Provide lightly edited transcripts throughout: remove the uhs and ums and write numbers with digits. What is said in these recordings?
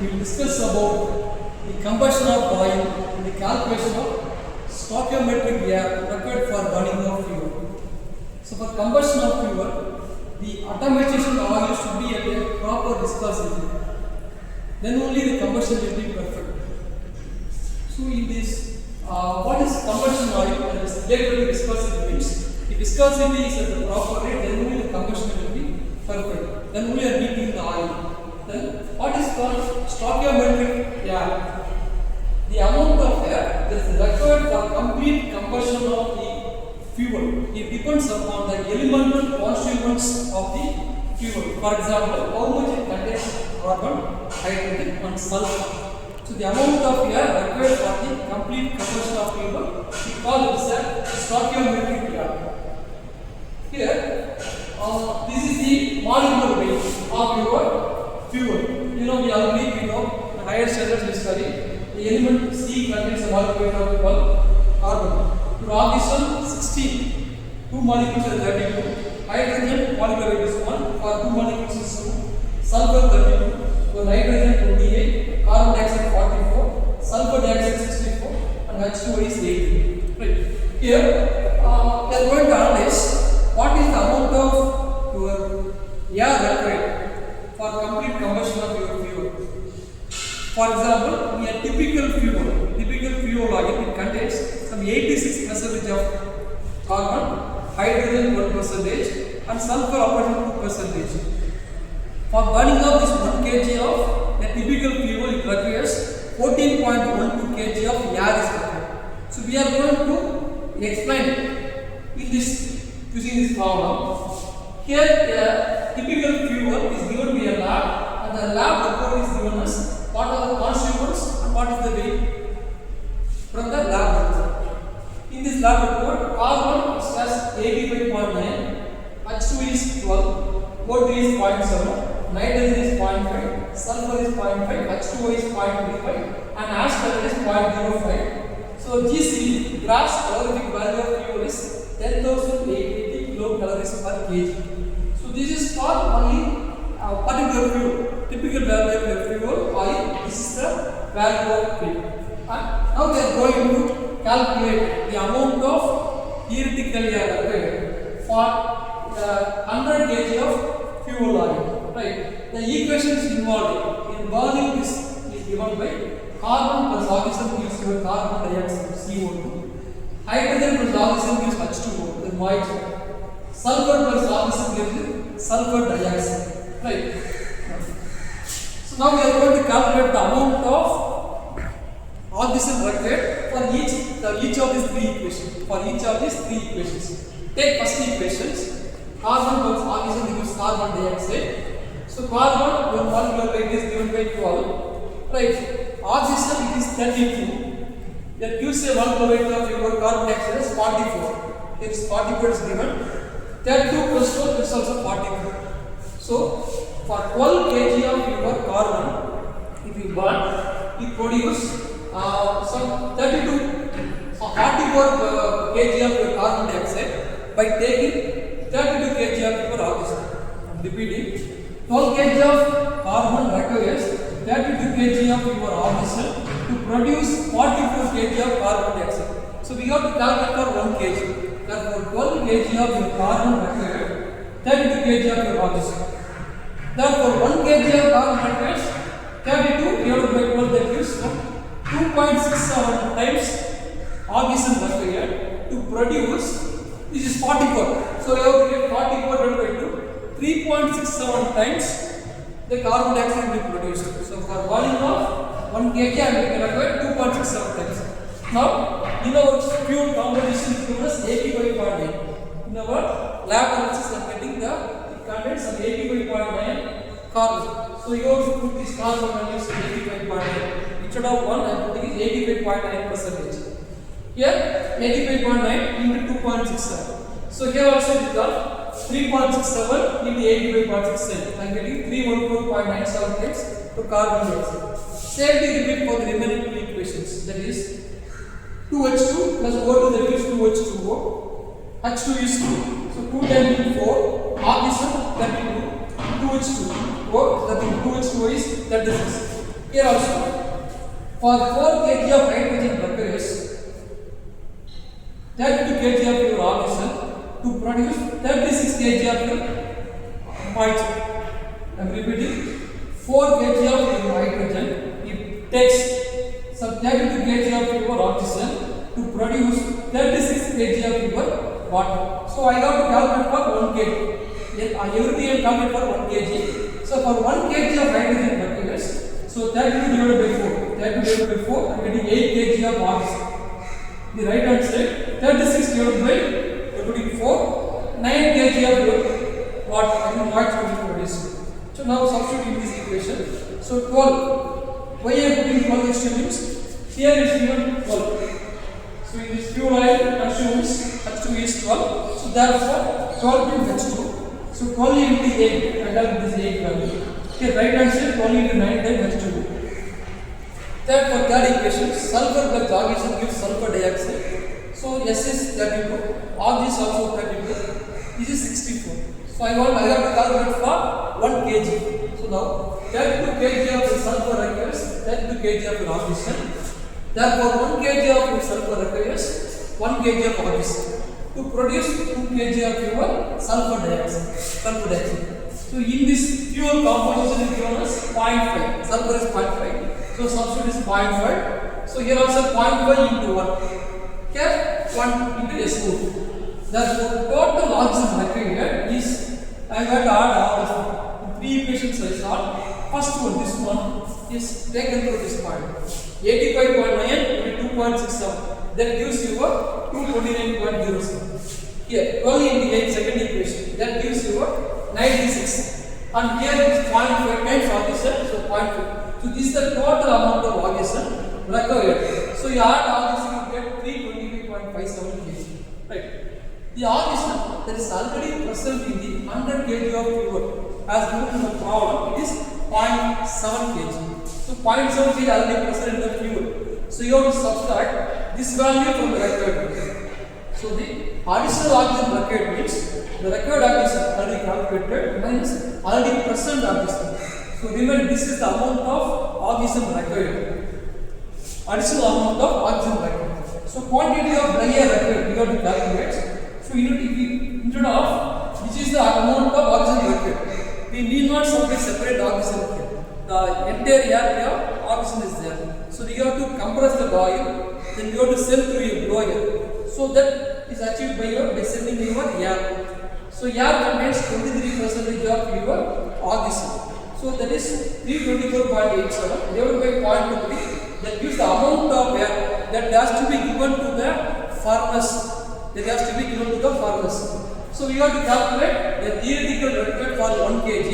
we will discuss about the combustion of oil and the calculation of stoichiometric air required for burning of fuel. So for combustion of fuel, the atomization of oil should be at a proper viscosity. Then only the combustion will be perfect. So in this, what is combustion oil? That is electrical viscosity means the viscosity is at the proper rate, then only the combustion will be perfect. Then only are heating the oil. Then what is called stoichiometric air? The amount of air that is required for complete combustion of the fuel. It depends upon the elemental constituents of the fuel. For example, how much it contains carbon, hydrogen and sulfur. So the amount of air required for the complete combustion of fuel, we call it as stoichiometric air. Here, this is the molecular weight of your fuel. We already know in higher standards we study the element C contains a molecular weight of 12 carbon. To oxygen 16, 2 molecules are 32. Hydrogen molecular weight is 1, for 2 molecules is 2. Sulfur 32, for nitrogen 28, carbon dioxide 44, sulfur dioxide 64, and H2O is 18. Right. Here, we are going to analyze what is the amount of your air required for complete combustion of your fuel. For example, in a typical fuel oil, it contains some 86% of carbon, hydrogen 1% and sulfur approximately 2%. For burning of this 1 kg of a typical fuel, it requires 14.12 kg of air is required. So we are going to explain in this using this problem. Here a typical fuel is given by a lab, and the lab report is given us what are the constituents and what is the weight from the lab report. In this lab report, carbon has 85.9, H2 is 12, O3 is 0.7, nitrogen is 0.5, sulfur is 0.5, H2O is 0.35, and asphalt is 0.05. So GC, gross calorific value of fuel is 10,880 kilocalories per kg. So this is for only particular fuel, typical value of your fuel oil. This is the value of fuel. Now we are going to calculate the amount of theoretical air required for 100 kg of fuel oil. Right. The equations involved in burning this is given by carbon plus oxygen gives your carbon dioxide CO2. Hydrogen plus oxygen gives H2O, the moisture. Sulfur plus oxygen gives sulfur dioxide. Right. So now we are going to calculate the amount of oxygen required for each of these three equations. Take first equations. Carbon plus oxygen gives carbon dioxide. So carbon, your molecular weight is given by 12. Right. Oxygen it is 32. That gives a molecular weight of your carbon dioxide is 44. Here is 44 is given. 32 plus 12 is also 44. So for 12 kg of your carbon, if you burn, you produce some 32, 44 kg of your carbon dioxide by taking 32 kg of your oxygen. I am repeating. 12 kg of carbon requires 32 kg of your oxygen to produce 44 kg of carbon dioxide. So we have to calculate for 1 kg. Therefore 12 kg of your carbon requires 32 kg of your oxygen. Therefore 1 kg of carbon requires 32 divided by 12, that gives 2.67 times oxygen required to produce. This is 44. So you have to get 44 divided by 2. 3.67 times the carbon dioxide will be produced. So for burning of 1 kg I will require 2.67 times. Now in our fuel composition is given as 85.9. In our lab analysis I am getting it contains some 85.9 carbon. So you have to put this carbon values 85.9. Instead of 1 I am putting is 85.9%. Here 85.9 into 2.67. So here also it is done. 3.67 into 85.67. I am getting 314.97 times to carbon dioxide. Same thing repeat for the remaining two equations. That is 2H2 plus O2, that gives 2H2O. H2 is 2. So 2 times 4. Oxygen 32. 2H2O. That is 2H2O is 36. Here also, for 4 kg of hydrogen requires 32 kg of your oxygen to produce 36 kg of your moisture. I am repeating, 4 kg of your hydrogen, it takes some 32 kg of your oxygen to produce 36 kg of your water. So I have to calculate for 1 kg. Everything I calculate for 1 kg. So for 1 kg of hydrogen requires, so 32 divided by 4. 32 divided by 4, I am getting 8 kg of oxygen. The right hand side, 36 divided by 4, 9 kg of your water. I mean water will be produced. So now substitute in this equation. So 12. Why I am putting 12 extremes? Here is given 12. So in this fuel oil consumes H2 is 12. So therefore 12 into H2. So 12 into 8. I have this 8 value. Here right hand side 12 into 9 times H2. Third for third equation, sulfur plus oxygen gives sulfur dioxide. So S is 32, oxygen is also 32. This is 64. So I have to calculate for 1 kg. So now 32 kg of the sulfur requires 32 kg of the oxygen. Therefore 1 kg of the sulfur requires 1 kg of oxygen to produce 2 kg of your sulfur dioxide. So in this fuel composition is given as 0.5. Sulfur is 0.5. So substitute is 0.5. So here also 0.5 into 1. Here 1 into S2. Therefore total oxygen required is, I have to add all of them. 3 equations I saw. First one, this one is taken to this point. 85.9 into 2.67. That gives you a 229.07. Here 12 into 8 second equation. That gives you a 96. And here is 0.5 times oxygen. So 0.5. So this is the total amount of oxygen required. So you add all this, you get 325.57 kg. Right. The oxygen that is already present in the 100 kg of fuel, as given in the problem, it is 0.7 kg. So 0.7 kg already present in the fuel. So you have to subtract this value from the required value. So the additional oxygen required means the required oxygen already calculated minus already present oxygen. So remember, this is the amount of oxygen required. Additional amount of oxygen required. So quantity of dry air required you have to calculate. So instead of which is the amount of oxygen required, we need not separate oxygen here. The entire area of oxygen is there. So you have to compress the oil, then you have to send through your blower. So that is achieved by sending your air. So air contains 23% of your oxygen. So that is 324.87 divided by 0.23. That gives the amount of air that has to be given to the furnace. So we have to calculate the theoretical required for 1 kg.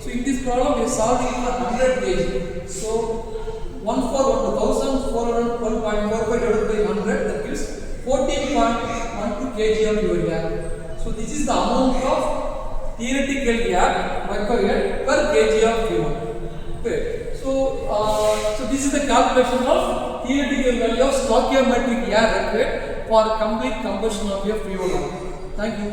So in this problem we are solving for 100 kg. So 1 for 1412.45 divided by 100, that gives 14.12 kg of your air. So this is the amount of theoretical air required per kg of fuel. Okay. So this is the calculation of theoretical value of stoichiometric air required for complete combustion of your fuel. Thank you.